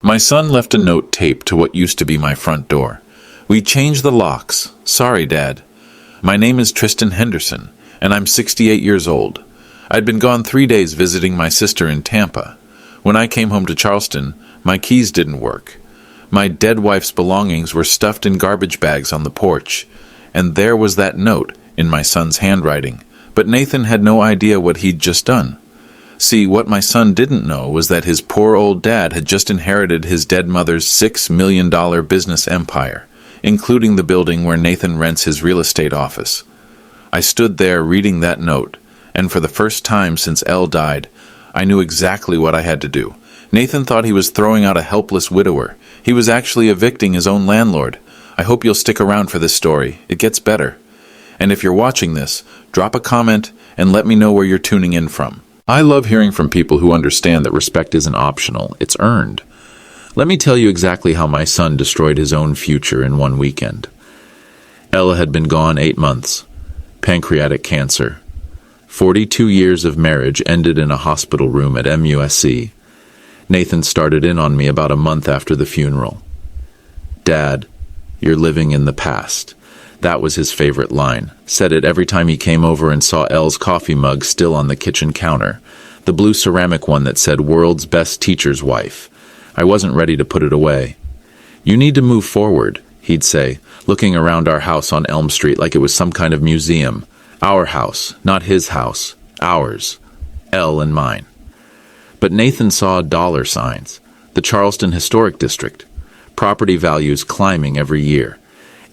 My son left a note taped to what used to be my front door. We changed the locks. Sorry, Dad. My name is Tristan Henderson, and I'm 68 years old. I'd been gone 3 days visiting my sister in Tampa. When I came home to Charleston, my keys didn't work. My dead wife's belongings were stuffed in garbage bags on the porch, and there was that note in my son's handwriting, but Nathan had no idea what he'd just done. See, what my son didn't know was that his poor old dad had just inherited his dead mother's $6 million business empire, including the building where Nathan rents his real estate office. I stood there reading that note, and for the first time since Elle died, I knew exactly what I had to do. Nathan thought he was throwing out a helpless widower. He was actually evicting his own landlord. I hope you'll stick around for this story. It gets better. And if you're watching this, drop a comment and let me know where you're tuning in from. I love hearing from people who understand that respect isn't optional, it's earned. Let me tell you exactly how my son destroyed his own future in one weekend. Ella had been gone 8 months. Pancreatic cancer. 42 years of marriage ended in a hospital room at MUSC. Nathan started in on me about a month after the funeral. Dad, you're living in the past. That was his favorite line. Said it every time he came over and saw Elle's coffee mug still on the kitchen counter. The blue ceramic one that said "World's Best Teacher's Wife." I wasn't ready to put it away. You need to move forward, he'd say, looking around our house on Elm Street like it was some kind of museum. Our house, not his house. Ours. Elle and mine. But Nathan saw dollar signs. The Charleston Historic District. Property values climbing every year.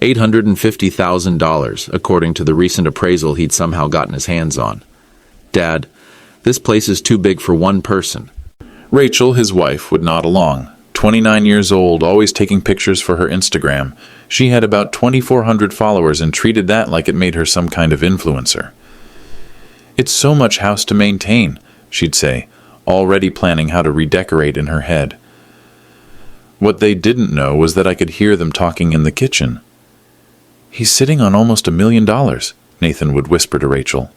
$850,000, according to the recent appraisal he'd somehow gotten his hands on. Dad, this place is too big for one person. Rachel, his wife, would nod along. 29 years old, always taking pictures for her Instagram. She had about 2,400 followers and treated that like it made her some kind of influencer. It's so much house to maintain, she'd say, already planning how to redecorate in her head. What they didn't know was that I could hear them talking in the kitchen. He's sitting on almost $1 million, Nathan would whisper to Rachel.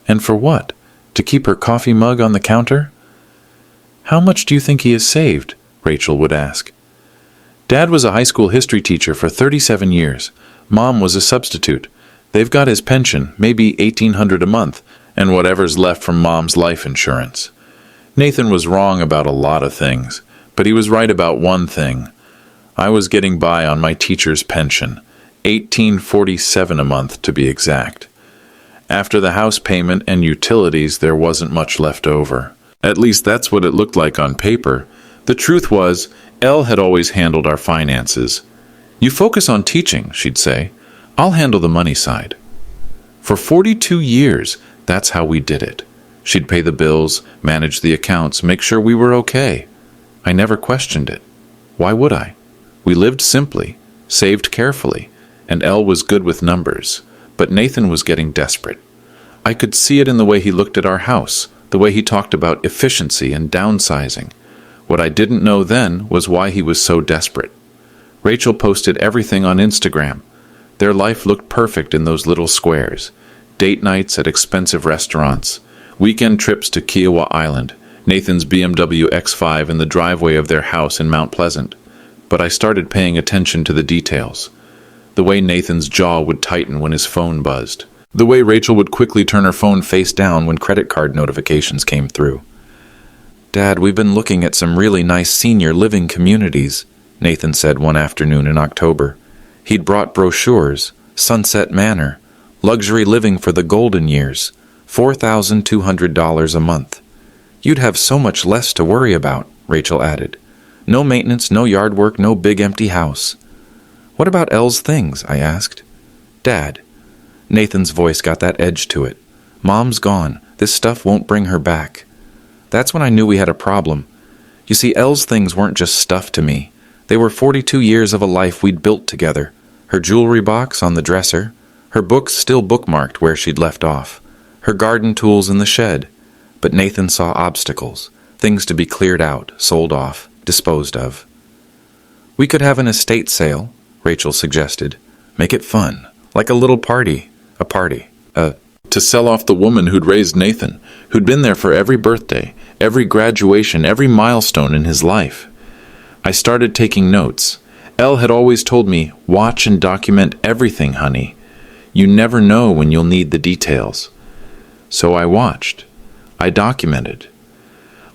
And for what? To keep her coffee mug on the counter? How much do you think he has saved? Rachel would ask. Dad was a high school history teacher for 37 years. Mom was a substitute. They've got his pension, maybe $1,800 a month, and whatever's left from Mom's life insurance. Nathan was wrong about a lot of things, but he was right about one thing. I was getting by on my teacher's pension, $1,847 a month to be exact. After the house payment and utilities, there wasn't much left over. At least that's what it looked like on paper. The truth was, Elle had always handled our finances. You focus on teaching, she'd say. I'll handle the money side. For 42 years, that's how we did it. She'd pay the bills, manage the accounts, make sure we were okay. I never questioned it. Why would I? We lived simply, saved carefully, and Elle was good with numbers. But Nathan was getting desperate. I could see it in the way he looked at our house, the way he talked about efficiency and downsizing. What I didn't know then was why he was so desperate. Rachel posted everything on Instagram. Their life looked perfect in those little squares. Date nights at expensive restaurants, weekend trips to Kiowa Island, Nathan's BMW X5 in the driveway of their house in Mount Pleasant. But I started paying attention to the details. The way Nathan's jaw would tighten when his phone buzzed. The way Rachel would quickly turn her phone face down when credit card notifications came through. Dad, we've been looking at some really nice senior living communities, Nathan said one afternoon in October. He'd brought brochures, Sunset Manor, luxury living for the golden years, $4,200 a month. You'd have so much less to worry about, Rachel added. No maintenance, no yard work, no big empty house. What about Elle's things? I asked. Dad. Nathan's voice got that edge to it. Mom's gone. This stuff won't bring her back. That's when I knew we had a problem. You see, Elle's things weren't just stuff to me. They were 42 years of a life we'd built together. Her jewelry box on the dresser, her books still bookmarked where she'd left off, her garden tools in the shed. But Nathan saw obstacles, things to be cleared out, sold off, disposed of. We could have an estate sale, Rachel suggested. Make it fun, like a little party. To sell off the woman who'd raised Nathan, who'd been there for every birthday, every graduation, every milestone in his life. I started taking notes. Elle had always told me, watch and document everything, honey. You never know when you'll need the details. So I watched. I documented.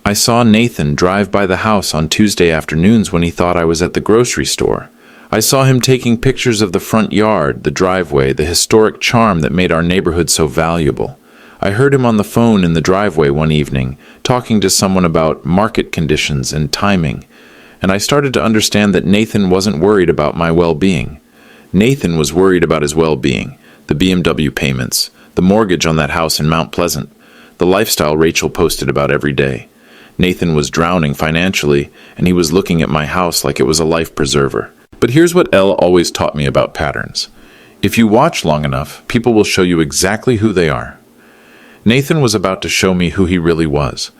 I saw Nathan drive by the house on Tuesday afternoons when he thought I was at the grocery store. I saw him taking pictures of the front yard, the driveway, the historic charm that made our neighborhood so valuable. I heard him on the phone in the driveway one evening, talking to someone about market conditions and timing, and I started to understand that Nathan wasn't worried about my well-being. Nathan was worried about his well-being, the BMW payments, the mortgage on that house in Mount Pleasant, the lifestyle Rachel posted about every day. Nathan was drowning financially, and he was looking at my house like it was a life preserver. But here's what Elle always taught me about patterns. If you watch long enough, people will show you exactly who they are. Nathan was about to show me who he really was.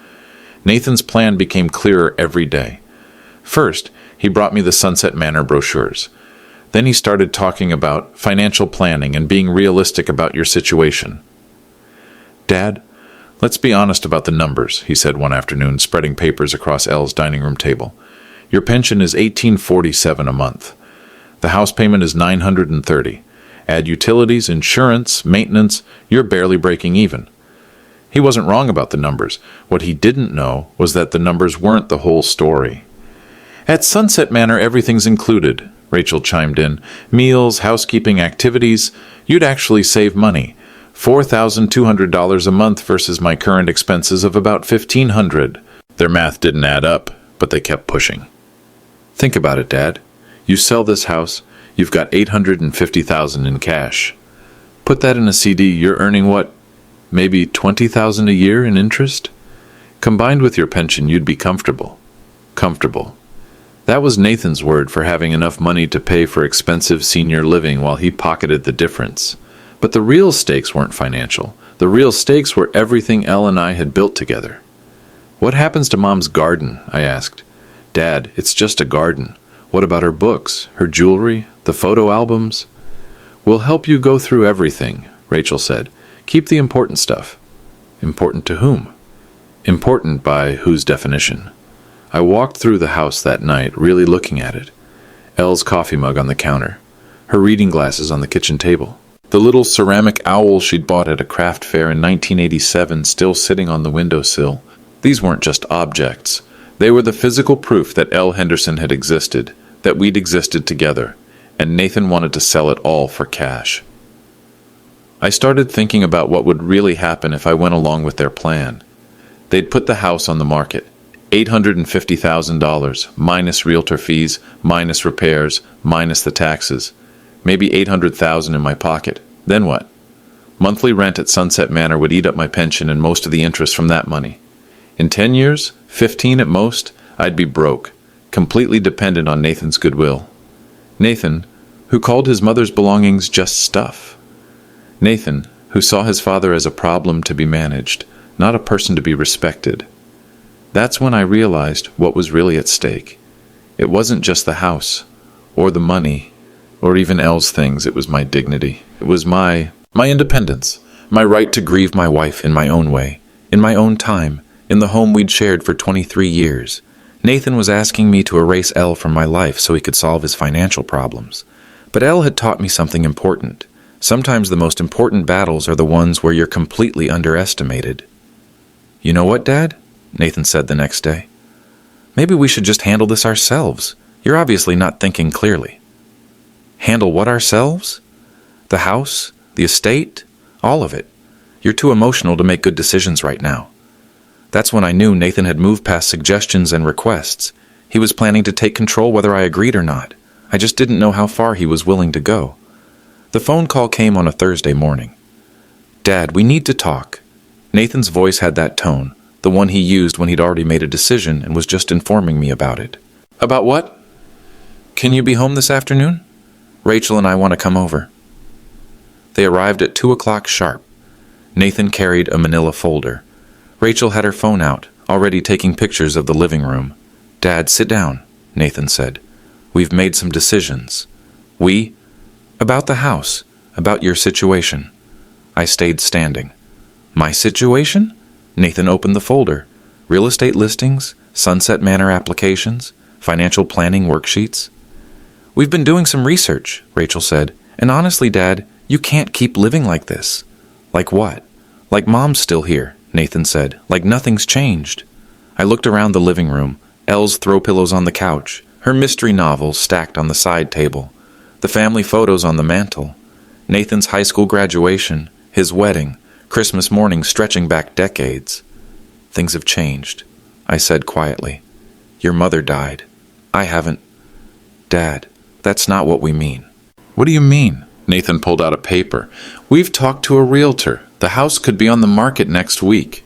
Nathan's plan became clearer every day. First, he brought me the Sunset Manor brochures. Then he started talking about financial planning and being realistic about your situation. Dad, let's be honest about the numbers, he said one afternoon, spreading papers across Elle's dining room table. Your pension is $18.47 a month. The house payment is $930. Add utilities, insurance, maintenance, you're barely breaking even. He wasn't wrong about the numbers. What he didn't know was that the numbers weren't the whole story. At Sunset Manor, everything's included, Rachel chimed in. Meals, housekeeping, activities. You'd actually save money. $4,200 a month versus my current expenses of about $1,500. Their math didn't add up, but they kept pushing. Think about it, Dad. You sell this house, you've got $850,000 in cash. Put that in a CD, you're earning what? Maybe $20,000 a year in interest? Combined with your pension, you'd be comfortable. Comfortable. That was Nathan's word for having enough money to pay for expensive senior living while he pocketed the difference. But the real stakes weren't financial. The real stakes were everything Elle and I had built together. What happens to Mom's garden? I asked. Dad, it's just a garden. What about her books, her jewelry, the photo albums? We'll help you go through everything, Rachel said. Keep the important stuff. Important to whom? Important by whose definition? I walked through the house that night, really looking at it. Elle's coffee mug on the counter, her reading glasses on the kitchen table, the little ceramic owl she'd bought at a craft fair in 1987 still sitting on the windowsill. These weren't just objects. They were the physical proof that Elle Henderson had existed, that we'd existed together, and Nathan wanted to sell it all for cash. I started thinking about what would really happen if I went along with their plan. They'd put the house on the market, $850,000, minus realtor fees, minus repairs, minus the taxes. Maybe $800,000 in my pocket. Then what? Monthly rent at Sunset Manor would eat up my pension and most of the interest from that money. In 10 years, 15 at most, I'd be broke, completely dependent on Nathan's goodwill. Nathan, who called his mother's belongings just stuff. Nathan, who saw his father as a problem to be managed, not a person to be respected. That's when I realized what was really at stake. It wasn't just the house, or the money, or even Elle's things. It was my dignity. It was my independence, my right to grieve my wife in my own way, in my own time, in the home we'd shared for 23 years. Nathan was asking me to erase Elle from my life so he could solve his financial problems. But Elle had taught me something important. Sometimes the most important battles are the ones where you're completely underestimated. You know what, Dad? Nathan said the next day. Maybe we should just handle this ourselves. You're obviously not thinking clearly. Handle what ourselves? The house? The estate? All of it. You're too emotional to make good decisions right now. That's when I knew Nathan had moved past suggestions and requests. He was planning to take control whether I agreed or not. I just didn't know how far he was willing to go. The phone call came on a Thursday morning. Dad, we need to talk. Nathan's voice had that tone, the one he used when he'd already made a decision and was just informing me about it. About what? Can you be home this afternoon? Rachel and I want to come over. They arrived at 2 o'clock sharp. Nathan carried a manila folder. Rachel had her phone out, already taking pictures of the living room. Dad, sit down, Nathan said. We've made some decisions. We? About the house, about your situation. I stayed standing. My situation? Nathan opened the folder. Real estate listings, Sunset Manor applications, Financial planning worksheets? We've been doing some research, Rachel said. And honestly, Dad, you can't keep living like this. Like what? Like Mom's still here, Nathan said. Like nothing's changed. I looked around the living room. Elle's throw pillows on the couch. Her mystery novels stacked on the side table. The family photos on the mantel. Nathan's high school graduation. His wedding. Christmas morning stretching back decades. Things have changed, I said quietly. Your mother died. I haven't. Dad, that's not what we mean. What do you mean? Nathan pulled out a paper. We've talked to a realtor. The house could be on the market next week.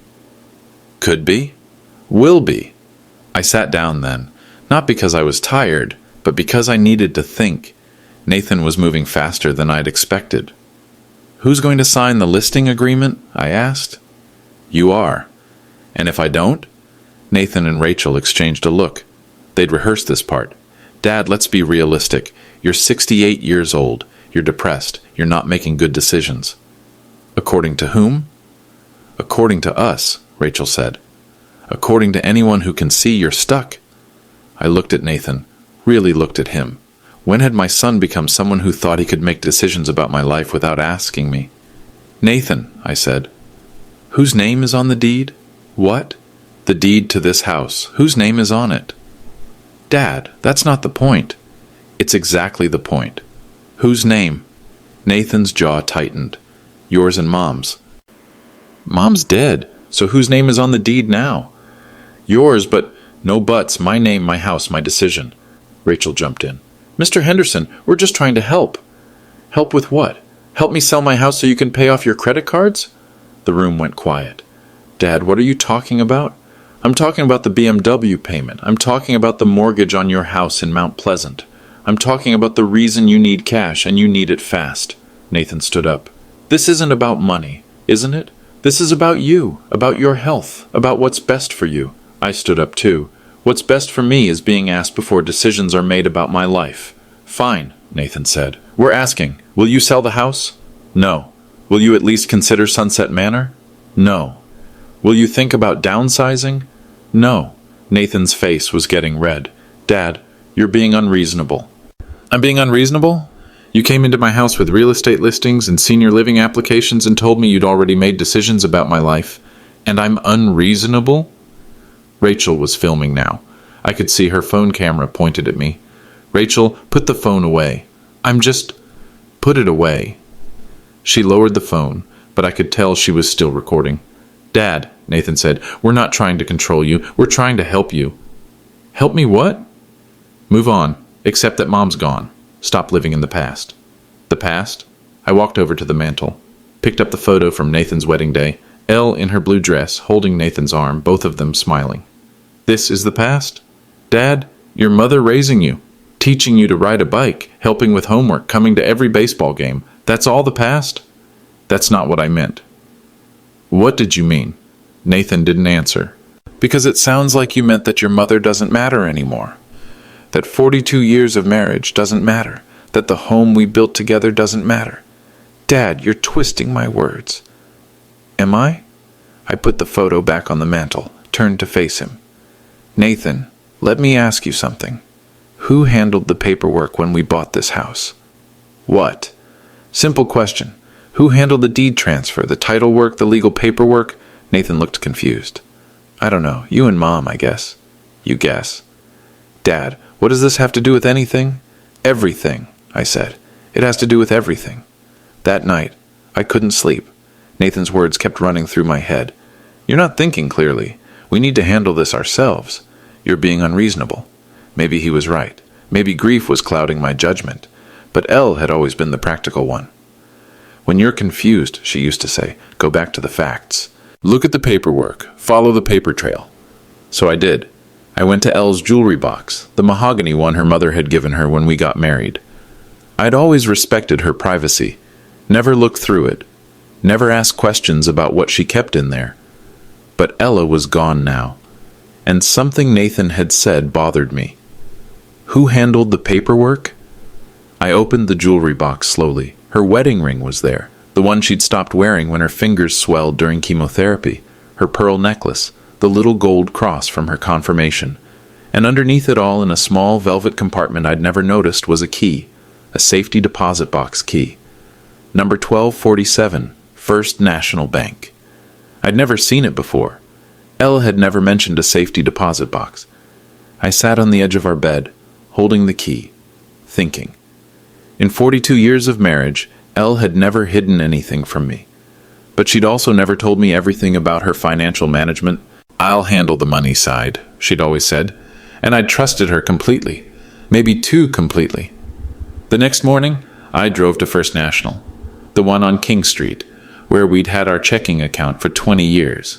Could be? Will be. I sat down then, not because I was tired, but because I needed to think. Nathan was moving faster than I'd expected. Who's going to sign the listing agreement? I asked. You are. And if I don't? Nathan and Rachel exchanged a look. They'd rehearsed this part. Dad, let's be realistic. You're 68 years old. You're depressed. You're not making good decisions. According to whom? According to us, Rachel said. According to anyone who can see you're stuck. I looked at Nathan, really looked at him. When had my son become someone who thought he could make decisions about my life without asking me? Nathan, I said. Whose name is on the deed? What? The deed to this house. Whose name is on it? Dad, that's not the point. It's exactly the point. Whose name? Nathan's jaw tightened. Yours and Mom's. Mom's dead, so whose name is on the deed now? Yours, but no buts. My name, my house, my decision. Rachel jumped in. Mr. Henderson, we're just trying to help. Help with what? Help me sell my house so you can pay off your credit cards? The room went quiet. Dad, what are you talking about? I'm talking about the BMW payment. I'm talking about the mortgage on your house in Mount Pleasant. I'm talking about the reason you need cash, and you need it fast. Nathan stood up. This isn't about money, isn't it? This is about you, about your health, about what's best for you. I stood up too. What's best for me is being asked before decisions are made about my life. Fine, Nathan said. We're asking, will you sell the house? No. Will you at least consider Sunset Manor? No. Will you think about downsizing? No. Nathan's face was getting red. Dad, you're being unreasonable. I'm being unreasonable? You came into my house with real estate listings and senior living applications and told me you'd already made decisions about my life. And I'm unreasonable? Rachel was filming now. I could see her phone camera pointed at me. Rachel, put the phone away. Put it away. She lowered the phone, but I could tell she was still recording. Dad, Nathan said, we're not trying to control you. We're trying to help you. Help me what? Move on, except that Mom's gone. Stop living in the past. The past? I walked over to the mantel, picked up the photo from Nathan's wedding day, Elle in her blue dress, holding Nathan's arm, both of them smiling. This is the past? Dad, your mother raising you, teaching you to ride a bike, helping with homework, coming to every baseball game. That's all the past? That's not what I meant. What did you mean? Nathan didn't answer. Because it sounds like you meant that your mother doesn't matter anymore. That 42 years of marriage doesn't matter. That the home we built together doesn't matter. Dad, you're twisting my words. Am I? I put the photo back on the mantel, turned to face him. Nathan, let me ask you something. Who handled the paperwork when we bought this house? What? Simple question. Who handled the deed transfer, the title work, the legal paperwork? Nathan looked confused. I don't know. You and Mom, I guess. You guess. Dad, what does this have to do with anything? Everything, I said. It has to do with everything. That night, I couldn't sleep. Nathan's words kept running through my head. You're not thinking clearly. We need to handle this ourselves. You're being unreasonable. Maybe he was right. Maybe grief was clouding my judgment. But Elle had always been the practical one. When you're confused, she used to say, go back to the facts. Look at the paperwork. Follow the paper trail. So I did. I went to Elle's jewelry box, the mahogany one her mother had given her when we got married. I'd always respected her privacy. Never looked through it. Never asked questions about what she kept in there. But Ella was gone now, and something Nathan had said bothered me. Who handled the paperwork? I opened the jewelry box slowly. Her wedding ring was there, the one she'd stopped wearing when her fingers swelled during chemotherapy, her pearl necklace, the little gold cross from her confirmation. And underneath it all, in a small velvet compartment I'd never noticed, was a key, a safety deposit box key. Number 1247, First National Bank. I'd never seen it before. Elle had never mentioned a safety deposit box. I sat on the edge of our bed, holding the key, thinking. In 42 years of marriage, Elle had never hidden anything from me. But she'd also never told me everything about her financial management. "I'll handle the money side," she'd always said, and I'd trusted her completely, maybe too completely. The next morning, I drove to First National, the one on King Street, where we'd had our checking account for 20 years.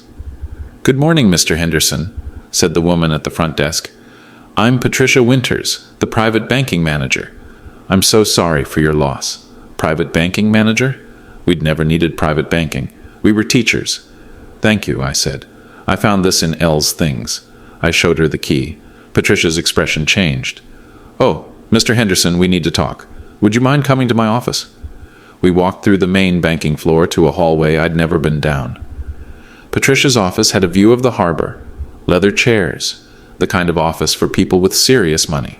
"Good morning, Mr. Henderson," said the woman at the front desk. "I'm Patricia Winters, the private banking manager. I'm so sorry for your loss." Private banking manager? We'd never needed private banking. We were teachers. "Thank you," I said. "I found this in Elle's things." I showed her the key. Patricia's expression changed. "Oh, Mr. Henderson, we need to talk. Would you mind coming to my office?" We walked through the main banking floor to a hallway I'd never been down. Patricia's office had a view of the harbor, leather chairs, the kind of office for people with serious money.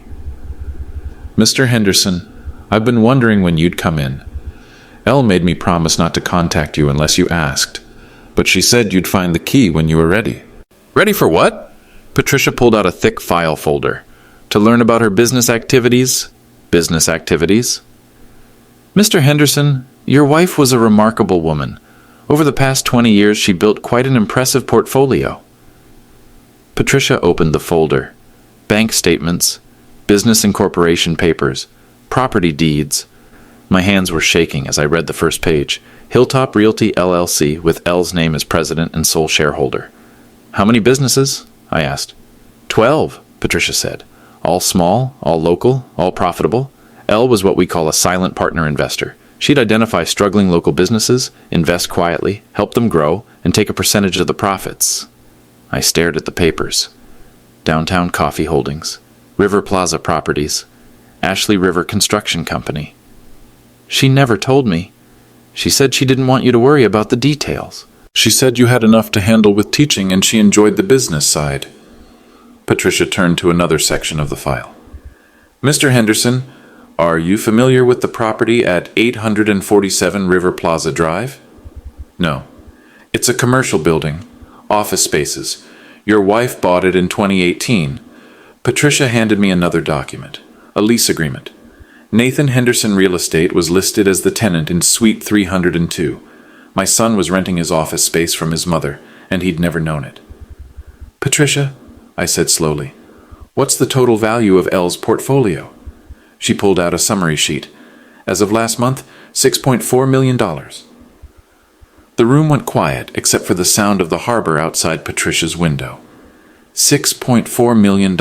"Mr. Henderson, I've been wondering when you'd come in. Elle made me promise not to contact you unless you asked, but she said you'd find the key when you were ready." "Ready for what?" Patricia pulled out a thick file folder. "To learn about her business activities?" "Business activities?" "Mr. Henderson, your wife was a remarkable woman. Over the past 20 years, she built quite an impressive portfolio." Patricia opened the folder. Bank statements, business incorporation papers, property deeds. My hands were shaking as I read the first page. Hilltop Realty LLC, with Elle's name as president and sole shareholder. "How many businesses?" I asked. 12, Patricia said. "All small, all local, all profitable. Elle was what we call a silent partner investor. She'd identify struggling local businesses, invest quietly, help them grow, and take a percentage of the profits." I stared at the papers. Downtown Coffee Holdings, River Plaza Properties, Ashley River Construction Company. "She never told me. She said she didn't want you to worry about the details." "She said you had enough to handle with teaching and she enjoyed the business side." Patricia turned to another section of the file. "Mr. Henderson, are you familiar with the property at 847 River Plaza Drive?" "No. It's a commercial building, office spaces. Your wife bought it in 2018. Patricia handed me another document, a lease agreement. Nathan Henderson Real Estate was listed as the tenant in Suite 302. My son was renting his office space from his mother, and he'd never known it." "Patricia," I said slowly, "what's the total value of Elle's portfolio?" She pulled out a summary sheet. "As of last month, $6.4 million. The room went quiet, except for the sound of the harbor outside Patricia's window. $6.4 million.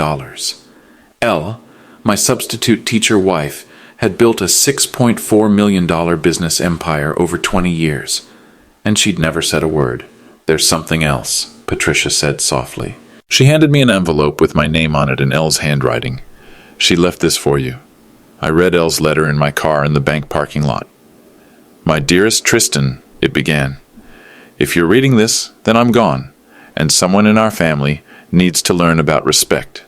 Elle, my substitute teacher wife, had built a $6.4 million business empire over 20 years. And she'd never said a word. "There's something else," Patricia said softly. She handed me an envelope with my name on it in Elle's handwriting. "She left this for you." I read Elle's letter in my car in the bank parking lot. "My dearest Tristan," it began. "If you're reading this, then I'm gone, and someone in our family needs to learn about respect."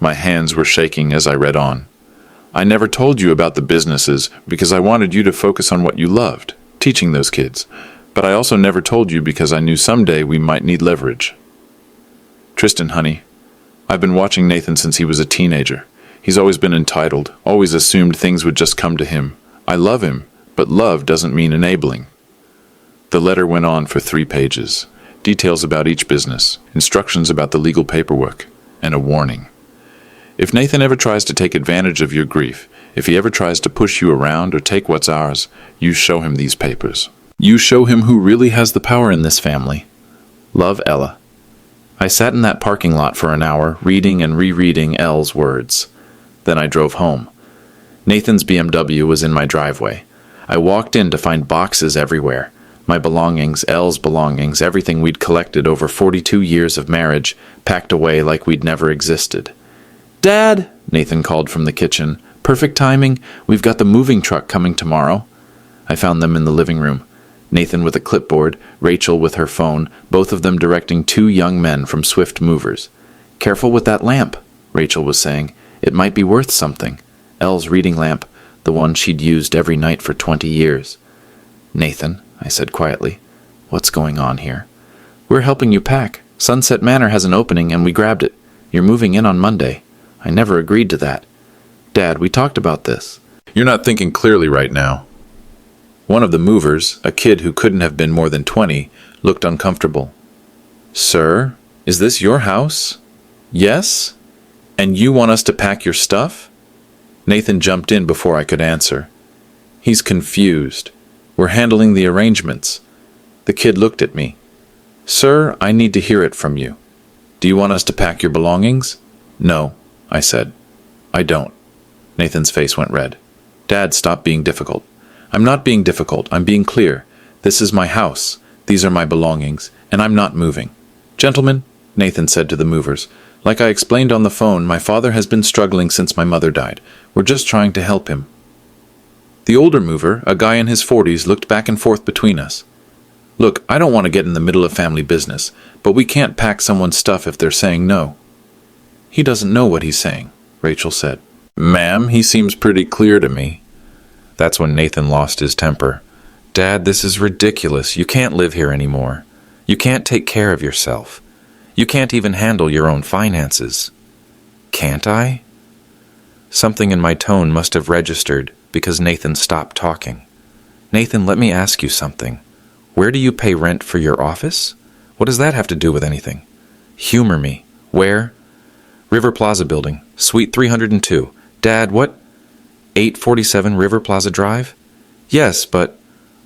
My hands were shaking as I read on. "I never told you about the businesses because I wanted you to focus on what you loved, teaching those kids. But I also never told you because I knew someday we might need leverage. Tristan, honey, I've been watching Nathan since he was a teenager. He's always been entitled, always assumed things would just come to him. I love him, but love doesn't mean enabling." The letter went on for 3 pages. Details about each business, instructions about the legal paperwork, and a warning. If Nathan ever tries to take advantage of your grief, if he ever tries to push you around or take what's ours, you show him these papers. You show him who really has the power in this family. Love, Ella. I sat in that parking lot for an hour, reading and rereading Elle's words. Then I drove home. Nathan's BMW was in my driveway. I walked in to find boxes everywhere. My belongings, Elle's belongings, everything we'd collected over 42 years of marriage, packed away like we'd never existed. "Dad," Nathan called from the kitchen. "Perfect timing. We've got the moving truck coming tomorrow." I found them in the living room. Nathan with a clipboard, Rachel with her phone, both of them directing 2 young men from Swift Movers. Careful with that lamp, Rachel was saying. It might be worth something. Elle's reading lamp, the one she'd used every night for 20 years. Nathan, I said quietly, what's going on here? We're helping you pack. Sunset Manor has an opening and we grabbed it. You're moving in on Monday. I never agreed to that. Dad, we talked about this. You're not thinking clearly right now. One of the movers, a kid who couldn't have been more than 20, looked uncomfortable. Sir, is this your house? Yes? And you want us to pack your stuff? Nathan jumped in before I could answer. He's confused. We're handling the arrangements. The kid looked at me. Sir, I need to hear it from you. Do you want us to pack your belongings? No, I said. I don't. Nathan's face went red. Dad, stop being difficult. I'm not being difficult. I'm being clear. This is my house. These are my belongings, and I'm not moving. Gentlemen, Nathan said to the movers, like I explained on the phone, my father has been struggling since my mother died. We're just trying to help him. The older mover, a guy in his 40s, looked back and forth between us. Look, I don't want to get in the middle of family business, but we can't pack someone's stuff if they're saying no. He doesn't know what he's saying, Rachel said. Ma'am, he seems pretty clear to me. That's when Nathan lost his temper. Dad, this is ridiculous. You can't live here anymore. You can't take care of yourself. You can't even handle your own finances. Can't I? Something in my tone must have registered because Nathan stopped talking. Nathan, let me ask you something. Where do you pay rent for your office? What does that have to do with anything? Humor me. Where? River Plaza Building, Suite 302. Dad, what? 847 River Plaza Drive? Yes, but...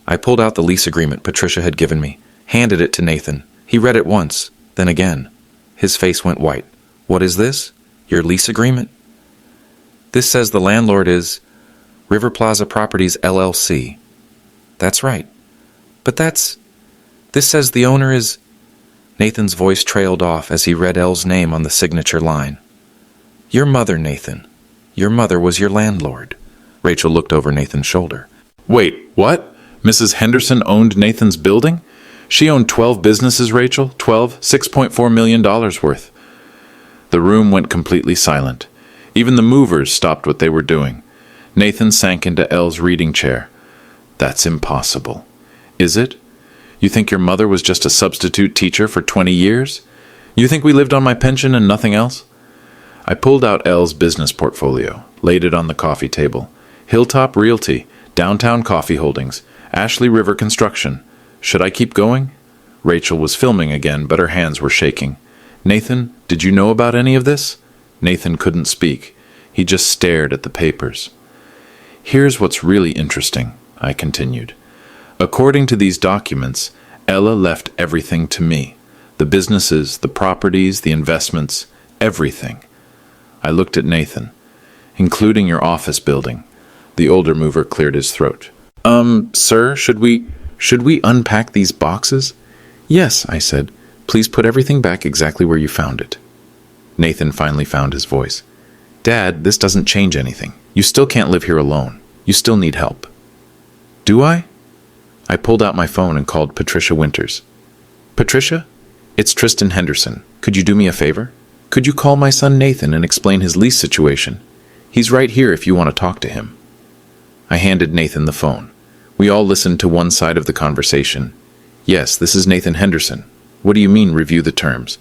I pulled out the lease agreement Patricia had given me, handed it to Nathan. He read it once, then again. His face went white. What is this? Your lease agreement? This says the landlord is River Plaza Properties, LLC. That's right. But this says the owner is... Nathan's voice trailed off as he read Elle's name on the signature line. Your mother, Nathan. Your mother was your landlord. Rachel looked over Nathan's shoulder. Wait, what? Mrs. Henderson owned Nathan's building? She owned 12 businesses, Rachel. 12, $6.4 million worth. The room went completely silent. Even the movers stopped what they were doing. Nathan sank into Elle's reading chair. That's impossible. Is it? You think your mother was just a substitute teacher for 20 years? You think we lived on my pension and nothing else? I pulled out Elle's business portfolio, laid it on the coffee table. Hilltop Realty, Downtown Coffee Holdings, Ashley River Construction. Should I keep going? Rachel was filming again, but her hands were shaking. Nathan, did you know about any of this? Nathan couldn't speak. He just stared at the papers. Here's what's really interesting, I continued. According to these documents, Ella left everything to me. The businesses, the properties, the investments, everything. I looked at Nathan. Including your office building. The older mover cleared his throat. Sir, should we unpack these boxes? Yes, I said. Please put everything back exactly where you found it. Nathan finally found his voice. Dad, this doesn't change anything. You still can't live here alone. You still need help. Do I? I pulled out my phone and called Patricia Winters. Patricia? It's Tristan Henderson. Could you do me a favor? Could you call my son Nathan and explain his lease situation? He's right here if you want to talk to him. I handed Nathan the phone. We all listened to one side of the conversation. Yes, this is Nathan Henderson. What do you mean, review the terms?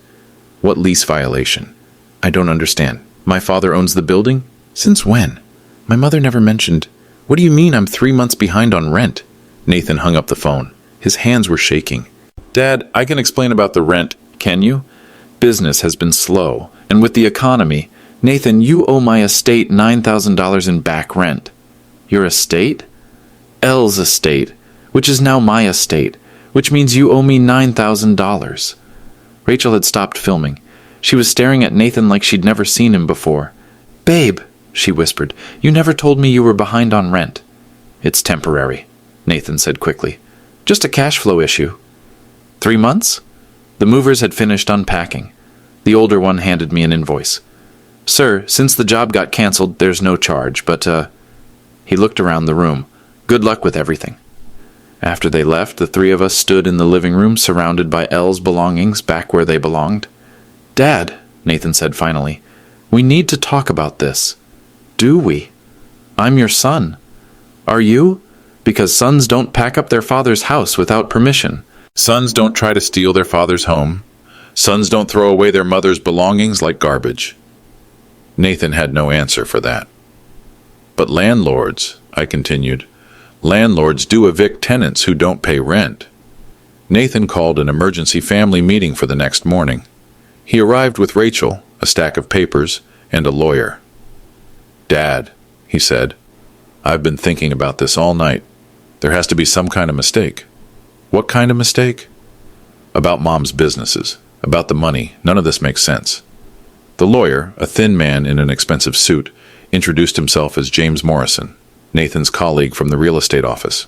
What lease violation? I don't understand. My father owns the building? Since when? My mother never mentioned. What do you mean I'm 3 months behind on rent? Nathan hung up the phone. His hands were shaking. Dad, I can explain about the rent, can you? Business has been slow, and with the economy, Nathan, you owe my estate $9,000 in back rent. Your estate? Elle's estate, which is now my estate, which means you owe me $9,000. Rachel had stopped filming. She was staring at Nathan like she'd never seen him before. Babe, she whispered, you never told me you were behind on rent. It's temporary, Nathan said quickly. Just a cash flow issue. 3 months? The movers had finished unpacking. The older one handed me an invoice. Sir, since the job got canceled, there's no charge, but, He looked around the room. Good luck with everything. After they left, the three of us stood in the living room surrounded by Elle's belongings back where they belonged. Dad, Nathan said finally. "We need to talk about this." "Do we? I'm your son. Are you? Because sons don't pack up their father's house without permission." Sons don't try to steal their father's home. Sons don't throw away their mother's belongings like garbage. Nathan had no answer for that. But landlords, I continued, landlords do evict tenants who don't pay rent. Nathan called an emergency family meeting for the next morning. He arrived with Rachel, a stack of papers, and a lawyer. "Dad," he said, "I've been thinking about this all night. There has to be some kind of mistake." "What kind of mistake?" "About Mom's businesses, about the money. None of this makes sense." The lawyer, a thin man in an expensive suit, introduced himself as James Morrison, Nathan's colleague from the real estate office.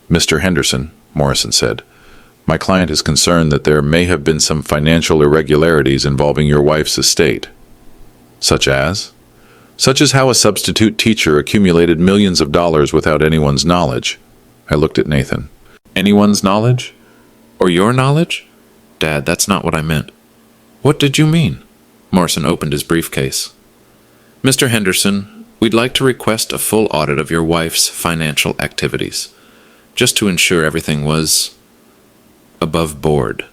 "Mr. Henderson," Morrison said, "my client is concerned that there may have been some financial irregularities involving your wife's estate." "Such as?" "Such as how a substitute teacher accumulated millions of dollars without anyone's knowledge." I looked at Nathan. "Anyone's knowledge? Or your knowledge?" "Dad, that's not what I meant." "What did you mean?" Morrison opened his briefcase. "Mr. Henderson, we'd like to request a full audit of your wife's financial activities, just to ensure everything was above board."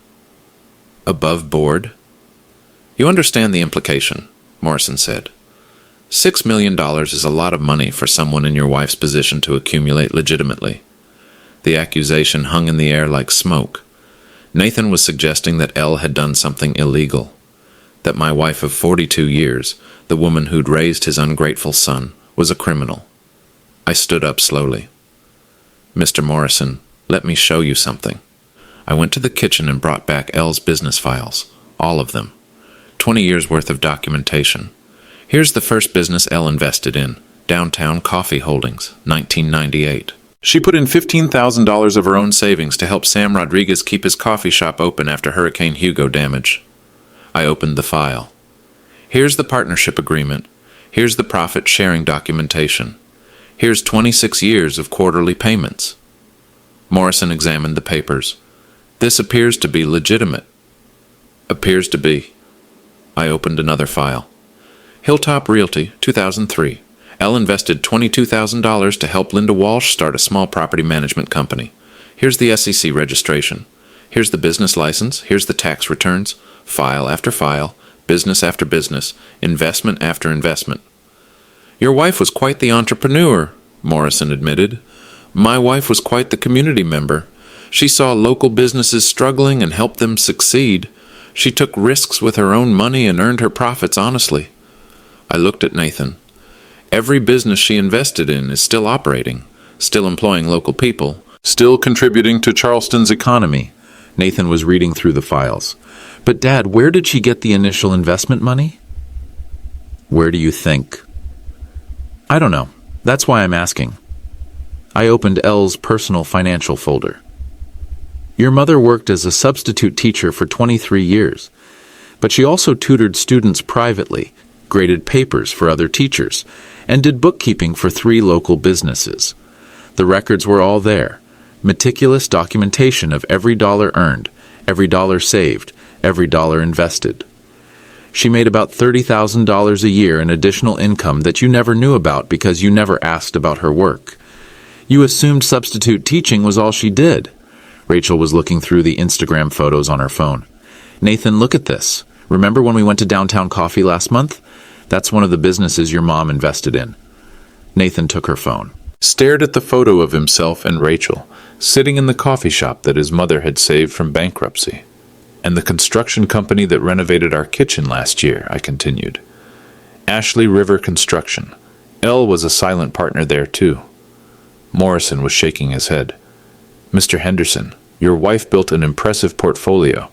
"Above board?" "You understand the implication," Morrison said. $6 million is a lot of money for someone in your wife's position to accumulate legitimately. The accusation hung in the air like smoke. Nathan was suggesting that Elle had done something illegal, that my wife of 42 years, the woman who'd raised his ungrateful son, was a criminal. I stood up slowly. "Mr. Morrison, let me show you something." I went to the kitchen and brought back Elle's business files, all of them. 20 years worth of documentation. Here's the first business Elle invested in, Downtown Coffee Holdings, 1998. She put in $15,000 of her own savings to help Sam Rodriguez keep his coffee shop open after Hurricane Hugo damage. I opened the file. Here's the partnership agreement. Here's the profit-sharing documentation. Here's 26 years of quarterly payments. Morrison examined the papers. "This appears to be legitimate." "Appears to be." I opened another file. Hilltop Realty, 2003. Elle invested $22,000 to help Linda Walsh start a small property management company. Here's the SEC registration. Here's the business license. Here's the tax returns. File after file, business after business, investment after investment. "Your wife was quite the entrepreneur," Morrison admitted. "My wife was quite the community member. She saw local businesses struggling and helped them succeed. She took risks with her own money and earned her profits honestly." I looked at Nathan. Every business she invested in is still operating, still employing local people, "Still contributing to Charleston's economy." Nathan was reading through the files. "But Dad, where did she get the initial investment money?" "Where do you think?" "I don't know. That's why I'm asking." I opened Elle's personal financial folder. "Your mother worked as a substitute teacher for 23 years, but she also tutored students privately, graded papers for other teachers, and did bookkeeping for 3 local businesses. The records were all there. Meticulous documentation of every dollar earned, every dollar saved, every dollar invested. She made about $30,000 a year in additional income that you never knew about because you never asked about her work. You assumed substitute teaching was all she did." Rachel was looking through the Instagram photos on her phone. "Nathan, look at this. Remember when we went to Downtown Coffee last month? That's one of the businesses your mom invested in." Nathan took her phone, stared at the photo of himself and Rachel, sitting in the coffee shop that his mother had saved from bankruptcy. "And the construction company that renovated our kitchen last year," I continued. "Ashley River Construction. Elle was a silent partner there, too." Morrison was shaking his head. "Mr. Henderson, your wife built an impressive portfolio,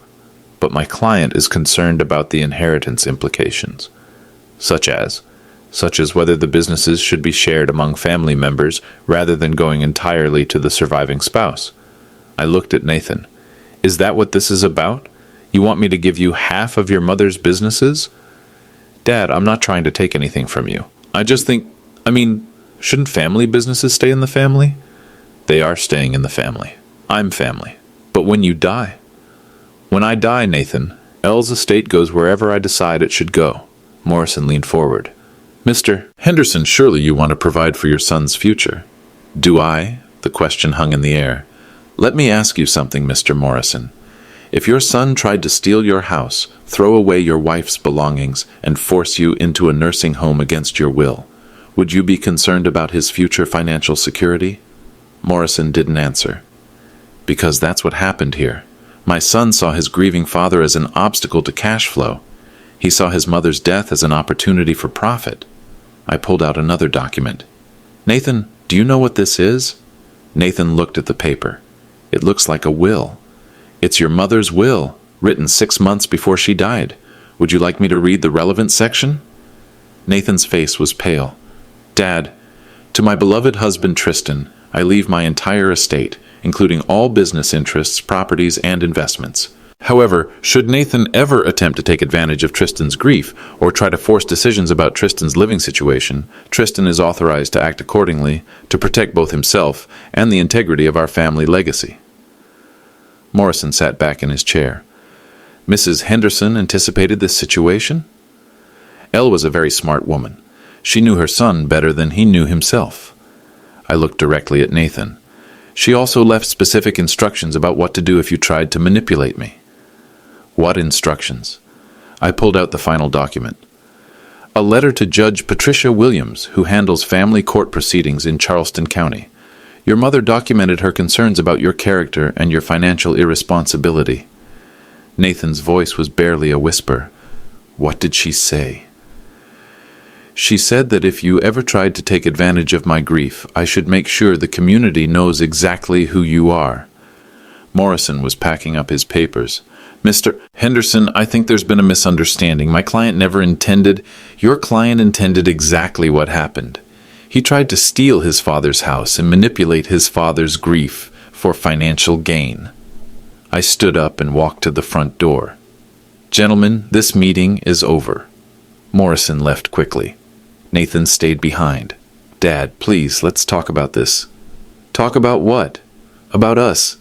but my client is concerned about the inheritance implications. Such as whether the businesses should be shared among family members rather than going entirely to the surviving spouse." I looked at Nathan. "Is that what this is about? You want me to give you half of your mother's businesses?" "Dad, I'm not trying to take anything from you. I just think, shouldn't family businesses stay in the family?" "They are staying in the family. I'm family. But when you die?" "When I die, Nathan, Elle's estate goes wherever I decide it should go. Morrison leaned forward. Mr. Henderson, surely you want to provide for your son's future. Do I? The question hung in the air. Let me ask you something, Mr. Morrison. If your son tried to steal your house, throw away your wife's belongings, and force you into a nursing home against your will, would you be concerned about his future financial security? Morrison didn't answer. Because that's what happened here. My son saw his grieving father as an obstacle to cash flow. He saw his mother's death as an opportunity for profit. I pulled out another document. Nathan, do you know what this is? Nathan looked at the paper. It looks like a will. It's your mother's will, written 6 months before she died. Would you like me to read the relevant section? Nathan's face was pale. Dad, to my beloved husband Tristan, I leave my entire estate, including all business interests, properties, and investments. However, should Nathan ever attempt to take advantage of Tristan's grief or try to force decisions about Tristan's living situation, Tristan is authorized to act accordingly to protect both himself and the integrity of our family legacy. Morrison sat back in his chair. Mrs. Henderson anticipated this situation? Elle was a very smart woman. She knew her son better than he knew himself. I looked directly at Nathan. She also left specific instructions about what to do if you tried to manipulate me. What instructions? I pulled out the final document. A letter to Judge Patricia Williams, who handles family court proceedings in Charleston County. Your mother documented her concerns about your character and your financial irresponsibility. Nathan's voice was barely a whisper. What did she say? She said that if you ever tried to take advantage of my grief, I should make sure the community knows exactly who you are. Morrison was packing up his papers. Mr. Henderson, I think there's been a misunderstanding. My client never intended. Your client intended exactly what happened. He tried to steal his father's house and manipulate his father's grief for financial gain. I stood up and walked to the front door. Gentlemen, this meeting is over. Morrison left quickly. Nathan stayed behind. Dad, please, let's talk about this. Talk about what? About us.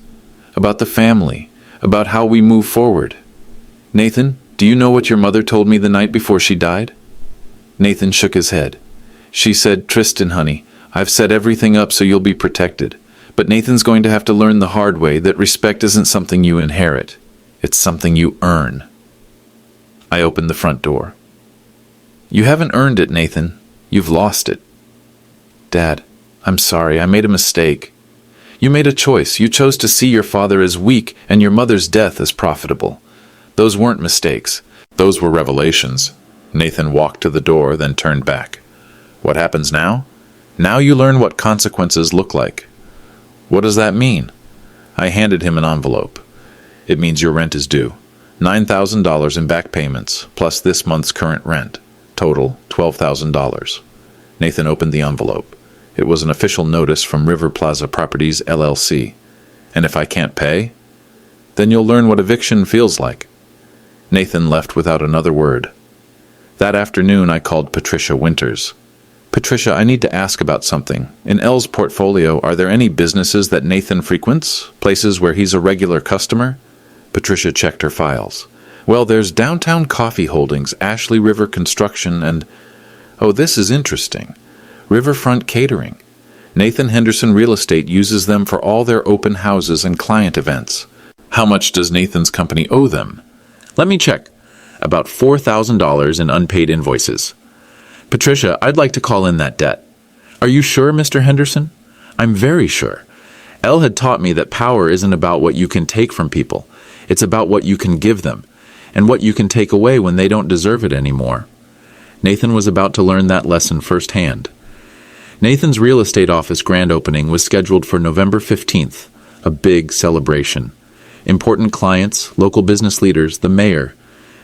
About the family. About how we move forward. Nathan, do you know what your mother told me the night before she died? Nathan shook his head. She said, Tristan, honey, I've set everything up so you'll be protected. But Nathan's going to have to learn the hard way that respect isn't something you inherit. It's something you earn. I opened the front door. You haven't earned it, Nathan. You've lost it. Dad, I'm sorry. I made a mistake. You made a choice. You chose to see your father as weak and your mother's death as profitable. Those weren't mistakes. Those were revelations. Nathan walked to the door, then turned back. What happens now? Now you learn what consequences look like. What does that mean? I handed him an envelope. It means your rent is due. $9,000 in back payments, plus this month's current rent. Total, $12,000. Nathan opened the envelope. It was an official notice from River Plaza Properties, LLC. And if I can't pay? Then you'll learn what eviction feels like. Nathan left without another word. That afternoon I called Patricia Winters. Patricia, I need to ask about something. In Elle's portfolio, are there any businesses that Nathan frequents? Places where he's a regular customer? Patricia checked her files. Well, there's Downtown Coffee Holdings, Ashley River Construction, and... Oh, this is interesting. Riverfront Catering. Nathan Henderson Real Estate uses them for all their open houses and client events. How much does Nathan's company owe them? Let me check. About $4,000 in unpaid invoices. Patricia, I'd like to call in that debt. Are you sure, Mr. Henderson? I'm very sure. Elle had taught me that power isn't about what you can take from people. It's about what you can give them, and what you can take away when they don't deserve it anymore. Nathan was about to learn that lesson firsthand. Nathan's real estate office grand opening was scheduled for November 15th, a big celebration. Important clients, local business leaders, the mayor.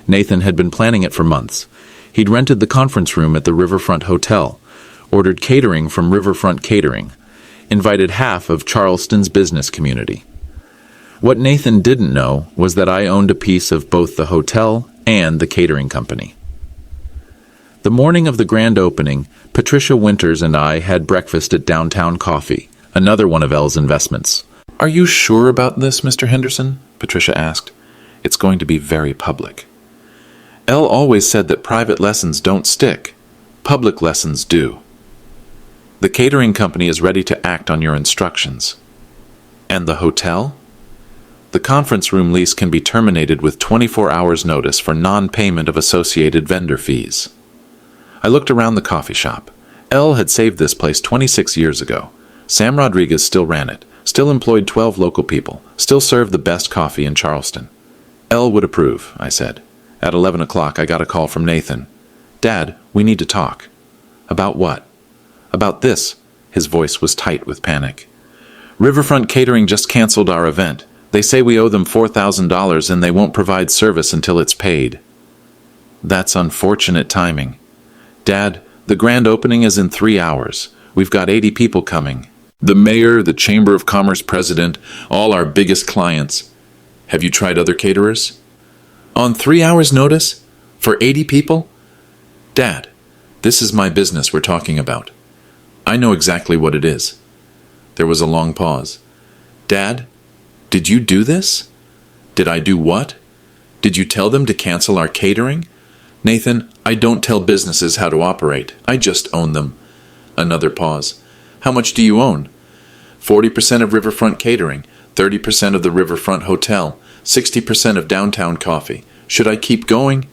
Nathan had been planning it for months. He'd rented the conference room at the Riverfront Hotel, ordered catering from Riverfront Catering, invited half of Charleston's business community. What Nathan didn't know was that I owned a piece of both the hotel and the catering company. The morning of the grand opening, Patricia Winters and I had breakfast at Downtown Coffee, another one of Elle's investments. Are you sure about this, Mr. Henderson? Patricia asked. It's going to be very public. Elle always said that private lessons don't stick. Public lessons do. The catering company is ready to act on your instructions. And the hotel? The conference room lease can be terminated with 24 hours notice for non-payment of associated vendor fees. I looked around the coffee shop. Elle had saved this place 26 years ago. Sam Rodriguez still ran it, still employed 12 local people, still served the best coffee in Charleston. Elle would approve, I said. At 11 o'clock, I got a call from Nathan. Dad, we need to talk. About what? About this. His voice was tight with panic. Riverfront Catering just canceled our event. They say we owe them $4,000 and they won't provide service until it's paid. That's unfortunate timing. Dad, the grand opening is in 3 hours. We've got 80 people coming. The mayor, the Chamber of Commerce president, all our biggest clients. Have you tried other caterers? On 3 hours' notice? For 80 people? Dad, this is my business we're talking about. I know exactly what it is. There was a long pause. Dad, did you do this? Did I do what? Did you tell them to cancel our catering? Nathan, I don't tell businesses how to operate. I just own them. Another pause. How much do you own? 40% of Riverfront Catering, 30% of the Riverfront Hotel, 60% of Downtown Coffee. Should I keep going?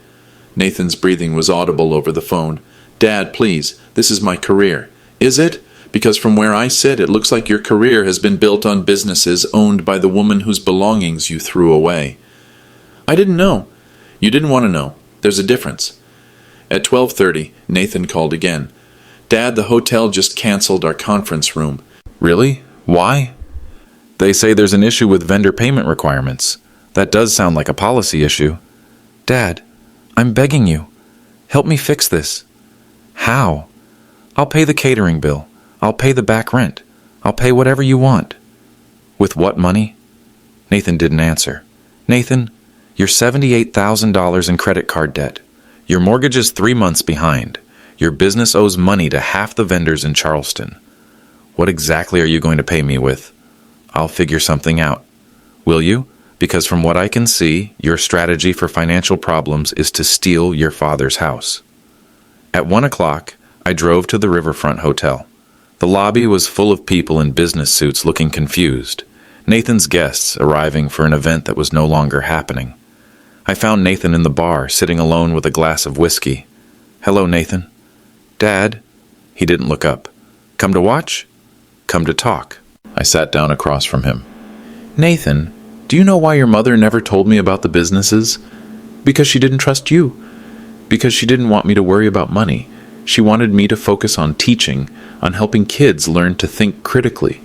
Nathan's breathing was audible over the phone. Dad, please, this is my career. Is it? Because from where I sit, it looks like your career has been built on businesses owned by the woman whose belongings you threw away. I didn't know. You didn't want to know. There's a difference. At 12:30, Nathan called again. Dad, the hotel just canceled our conference room. Really? Why? They say there's an issue with vendor payment requirements. That does sound like a policy issue. Dad, I'm begging you. Help me fix this. How? I'll pay the catering bill. I'll pay the back rent. I'll pay whatever you want. With what money? Nathan didn't answer. Nathan, you're $78,000 in credit card debt. Your mortgage is 3 months behind. Your business owes money to half the vendors in Charleston. What exactly are you going to pay me with? I'll figure something out. Will you? Because from what I can see, your strategy for financial problems is to steal your father's house. At 1 o'clock, I drove to the Riverfront Hotel. The lobby was full of people in business suits looking confused. Nathan's guests arriving for an event that was no longer happening. I found Nathan in the bar, sitting alone with a glass of whiskey. Hello, Nathan. Dad? He didn't look up. Come to watch? Come to talk. I sat down across from him. Nathan, do you know why your mother never told me about the businesses? Because she didn't trust you. Because she didn't want me to worry about money. She wanted me to focus on teaching, on helping kids learn to think critically.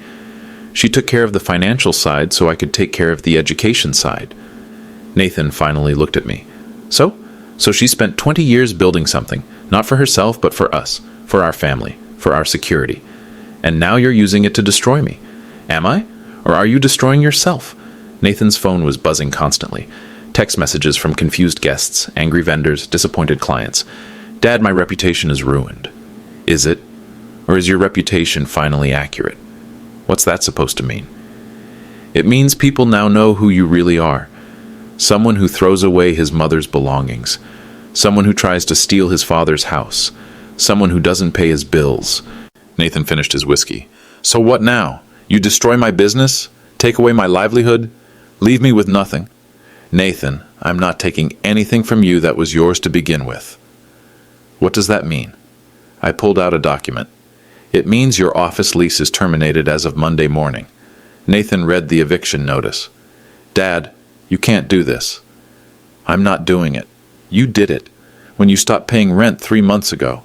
She took care of the financial side so I could take care of the education side. Nathan finally looked at me. So she spent 20 years building something, not for herself, but for us, for our family, for our security. And now you're using it to destroy me. Am I? Or are you destroying yourself? Nathan's phone was buzzing constantly. Text messages from confused guests, angry vendors, disappointed clients. Dad, my reputation is ruined. Is it? Or is your reputation finally accurate? What's that supposed to mean? It means people now know who you really are. Someone who throws away his mother's belongings. Someone who tries to steal his father's house. Someone who doesn't pay his bills. Nathan finished his whiskey. So what now? You destroy my business? Take away my livelihood? Leave me with nothing? Nathan, I'm not taking anything from you that was yours to begin with. What does that mean? I pulled out a document. It means your office lease is terminated as of Monday morning. Nathan read the eviction notice. Dad, you can't do this. I'm not doing it. You did it. When you stopped paying rent 3 months ago.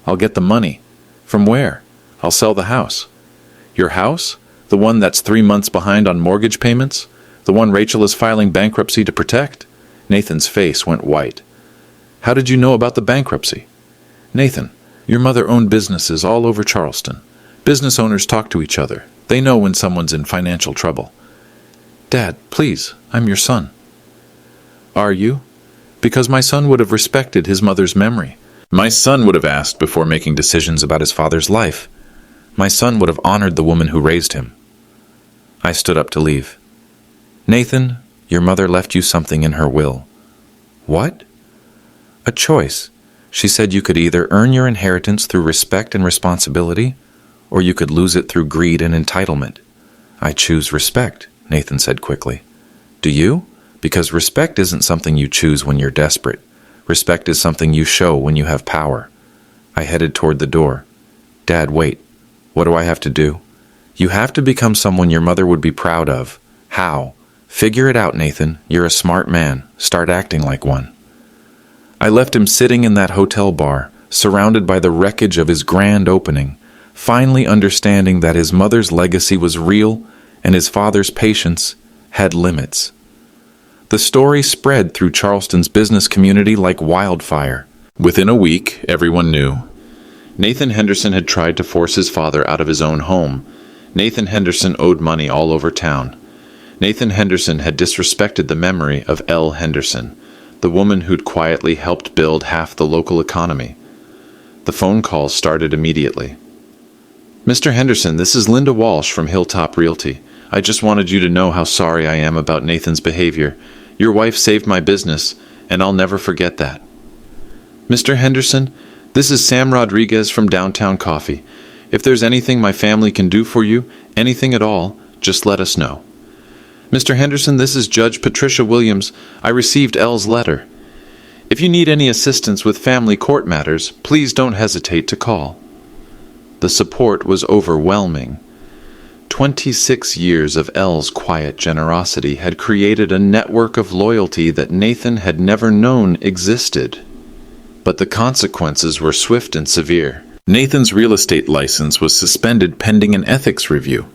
I'll get the money. From where? I'll sell the house. Your house? The one that's 3 months behind on mortgage payments? The one Rachel is filing bankruptcy to protect? Nathan's face went white. How did you know about the bankruptcy? Nathan, your mother owned businesses all over Charleston. Business owners talk to each other. They know when someone's in financial trouble. Dad, please, I'm your son. Are you? Because my son would have respected his mother's memory. My son would have asked before making decisions about his father's life. My son would have honored the woman who raised him. I stood up to leave. Nathan, Your mother left you something in her will. What? A choice. She said you could either earn your inheritance through respect and responsibility, or you could lose it through greed and entitlement. I choose respect, Nathan said quickly. Do you? Because respect isn't something you choose when you're desperate. Respect is something you show when you have power. I headed toward the door. Dad, wait. What do I have to do? You have to become someone your mother would be proud of. How? Figure it out, Nathan. You're a smart man. Start acting like one. I left him sitting in that hotel bar, surrounded by the wreckage of his grand opening, finally understanding that his mother's legacy was real and his father's patience had limits. The story spread through Charleston's business community like wildfire. Within a week, everyone knew. Nathan Henderson had tried to force his father out of his own home. Nathan Henderson owed money all over town. Nathan Henderson had disrespected the memory of Elle Henderson, the woman who'd quietly helped build half the local economy. The phone calls started immediately. Mr. Henderson, this is Linda Walsh from Hilltop Realty. I just wanted you to know how sorry I am about Nathan's behavior. Your wife saved my business, and I'll never forget that. Mr. Henderson, this is Sam Rodriguez from Downtown Coffee. If there's anything my family can do for you, anything at all, just let us know. Mr. Henderson, this is Judge Patricia Williams. I received Elle's letter. If you need any assistance with family court matters, please don't hesitate to call. The support was overwhelming. 26 years of Elle's quiet generosity had created a network of loyalty that Nathan had never known existed. But the consequences were swift and severe. Nathan's real estate license was suspended pending an ethics review.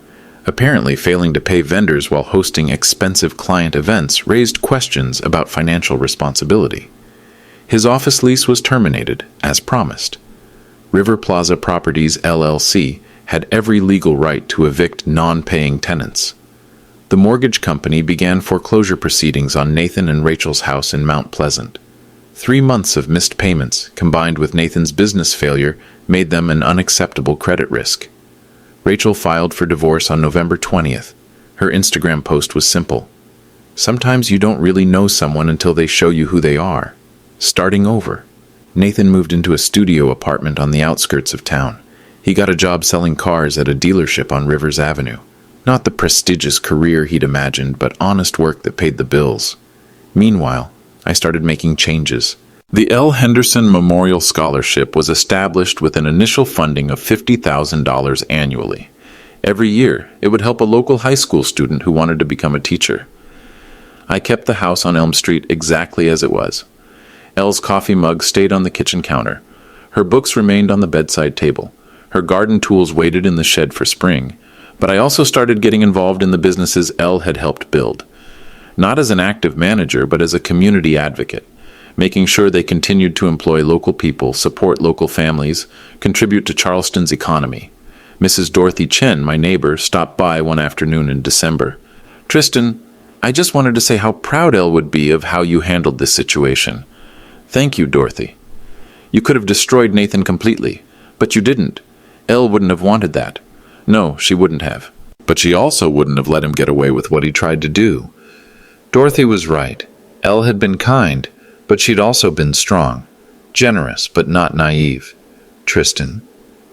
Apparently, failing to pay vendors while hosting expensive client events raised questions about financial responsibility. His office lease was terminated, as promised. River Plaza Properties, LLC, had every legal right to evict non-paying tenants. The mortgage company began foreclosure proceedings on Nathan and Rachel's house in Mount Pleasant. 3 months of missed payments, combined with Nathan's business failure, made them an unacceptable credit risk. Rachel filed for divorce on November 20th. Her Instagram post was simple. Sometimes you don't really know someone until they show you who they are. Starting over. Nathan moved into a studio apartment on the outskirts of town. He got a job selling cars at a dealership on Rivers Avenue. Not the prestigious career he'd imagined, but honest work that paid the bills. Meanwhile, I started making changes. The L. Henderson Memorial Scholarship was established with an initial funding of $50,000 annually. Every year, it would help a local high school student who wanted to become a teacher. I kept the house on Elm Street exactly as it was. Elle's coffee mug stayed on the kitchen counter. Her books remained on the bedside table. Her garden tools waited in the shed for spring. But I also started getting involved in the businesses Elle had helped build. Not as an active manager, but as a community advocate, making sure they continued to employ local people, support local families, contribute to Charleston's economy. Mrs. Dorothy Chen, my neighbor, stopped by one afternoon in December. "Tristan, I just wanted to say how proud Elle would be of how you handled this situation." "Thank you, Dorothy. You could have destroyed Nathan completely, but you didn't. Elle wouldn't have wanted that. No, she wouldn't have. But she also wouldn't have let him get away with what he tried to do." Dorothy was right. Elle had been kind, but she'd also been strong. Generous, but not naive. "Tristan,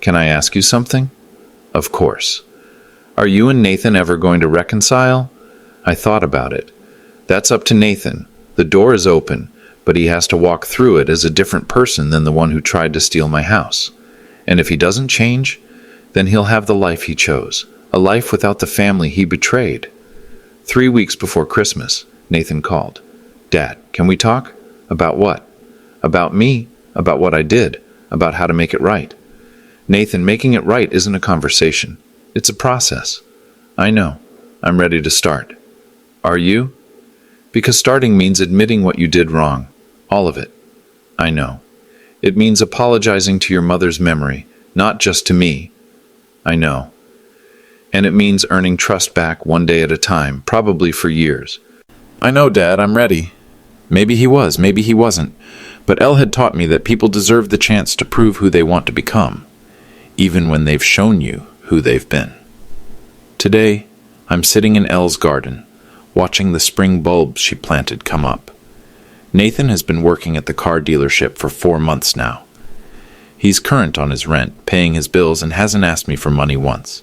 can I ask you something?" "Of course. Are you and Nathan ever going to reconcile?" I thought about it. "That's up to Nathan. The door is open, but he has to walk through it as a different person than the one who tried to steal my house. And if he doesn't change, then he'll have the life he chose, a life without the family he betrayed." 3 weeks before Christmas, Nathan called. "Dad, can we talk?" "About what?" "About me, about what I did, about how to make it right." "Nathan, making it right isn't a conversation. It's a process." "I know. I'm ready to start." "Are you?" "Because starting means admitting what you did wrong. All of it." "I know. It means apologizing to your mother's memory, not just to me." "I know. And it means earning trust back one day at a time, probably for years." "I know, Dad, I'm ready." Maybe he was, maybe he wasn't. But Elle had taught me that people deserve the chance to prove who they want to become, even when they've shown you who they've been. Today, I'm sitting in Elle's garden, watching the spring bulbs she planted come up. Nathan has been working at the car dealership for 4 months now. He's current on his rent, paying his bills, and hasn't asked me for money once.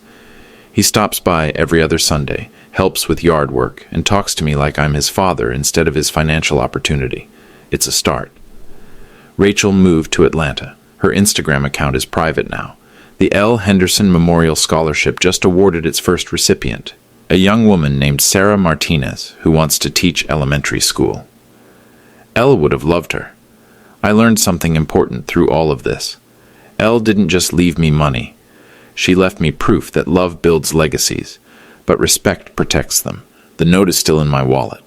He stops by every other Sunday, helps with yard work, and talks to me like I'm his father instead of his financial opportunity. It's a start. Rachel moved to Atlanta. Her Instagram account is private now. The L. Henderson Memorial Scholarship just awarded its first recipient, a young woman named Sarah Martinez, who wants to teach elementary school. Elle would have loved her. I learned something important through all of this. Elle didn't just leave me money. She left me proof that love builds legacies, but respect protects them. The note is still in my wallet.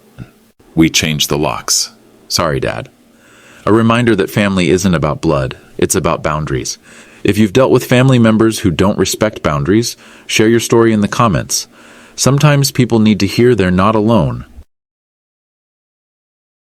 We changed the locks. Sorry, Dad. A reminder that family isn't about blood, it's about boundaries. If you've dealt with family members who don't respect boundaries, share your story in the comments. Sometimes people need to hear they're not alone.